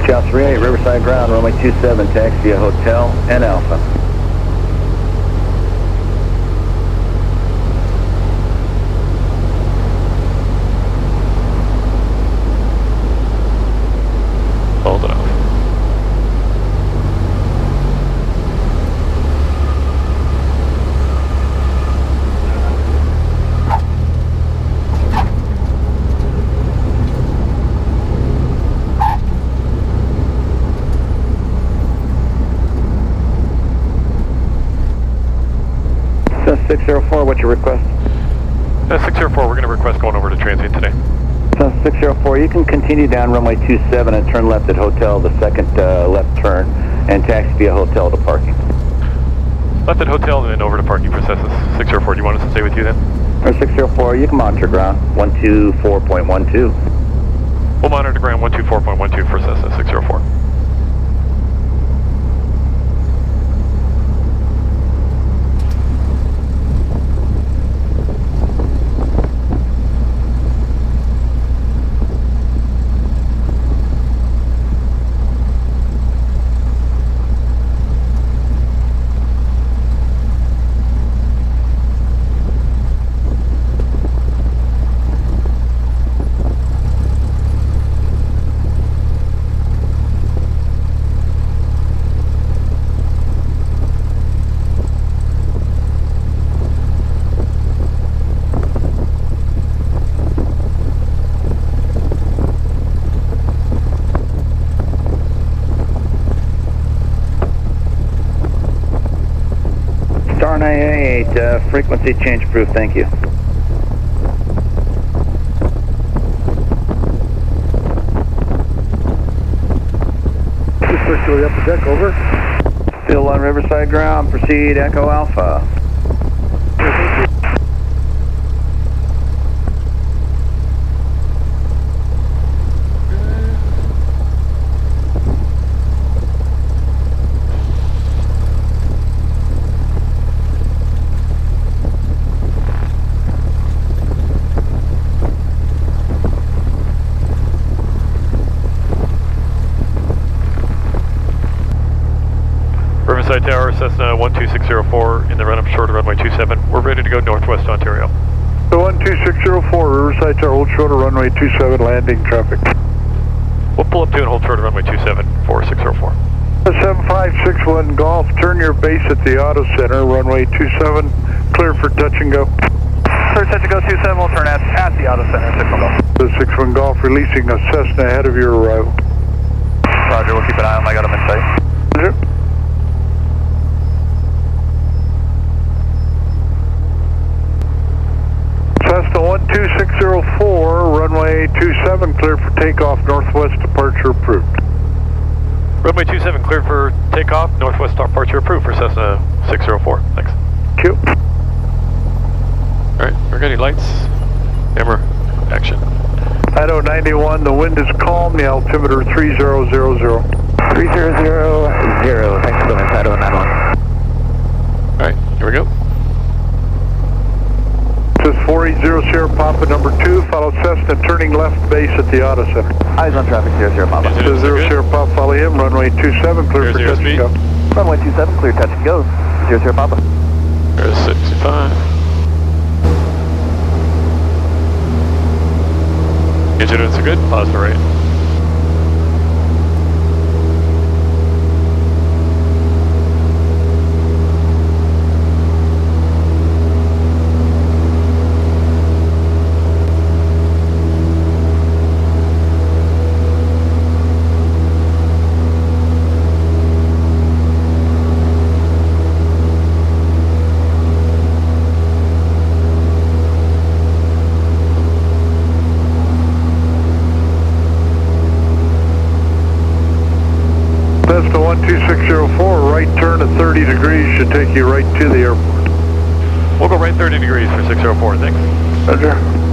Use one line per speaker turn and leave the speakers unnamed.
Chow 38, Riverside ground, runway 27, taxi via hotel and Alpha.
Hold it off.
Cessna 604, what's your request?
604, we're going to request going over to transient today.
Cessna 604, you can continue down runway 27 and turn left at hotel, the second left turn, and taxi via hotel to parking.
Left at hotel and then over to parking for Cessna 604. Do you want us to stay with you then?
Or 604, you can monitor ground, 124.12.
We'll monitor ground 124.12 for Cessna 604.
Star 988, frequency change approved, thank you.
Circular upper deck, over.
Still on Riverside ground, proceed Echo Alpha.
Riverside Tower, Cessna 12604 in the run-up short of runway 27. We're ready to go northwest Ontario.
So 12604, Riverside Tower, hold short of runway 27, landing traffic.
We'll pull up to and hold short of runway 27 for 604.
7561 Golf, turn your base at the Auto Center, runway 27, clear for touch and go.
Clear touch and go 27, we'll turn at the Auto Center, 61 Golf.
The 61 Golf releasing a Cessna ahead of your arrival.
Roger, we'll keep an eye on them, I got them in sight.
Roger. Cessna 12604, runway 27, clear for takeoff, northwest departure approved.
Runway 27 cleared for takeoff, northwest departure approved for Cessna 604. Thanks.
Q.
Alright, we're ready, lights, camera, action.
Idaho 91, the wind is calm, the altimeter 3000.
3000, thanks for coming, Idaho 91.
Alright, here we go.
This is 480 Sierra Papa number 2, follow Cessna turning left base at the Auto Center.
Eyes on traffic, 00 Papa.
00 Sierra Papa, follow him, runway 27, clear for touch and go.
Runway 27, clear touch and go, 00 Papa.
There's 65. Engine units are good, pause for rate.
Cessna 12604, right turn at 30 degrees should take you right to the airport.
We'll go right 30 degrees for 604, thanks.
Roger.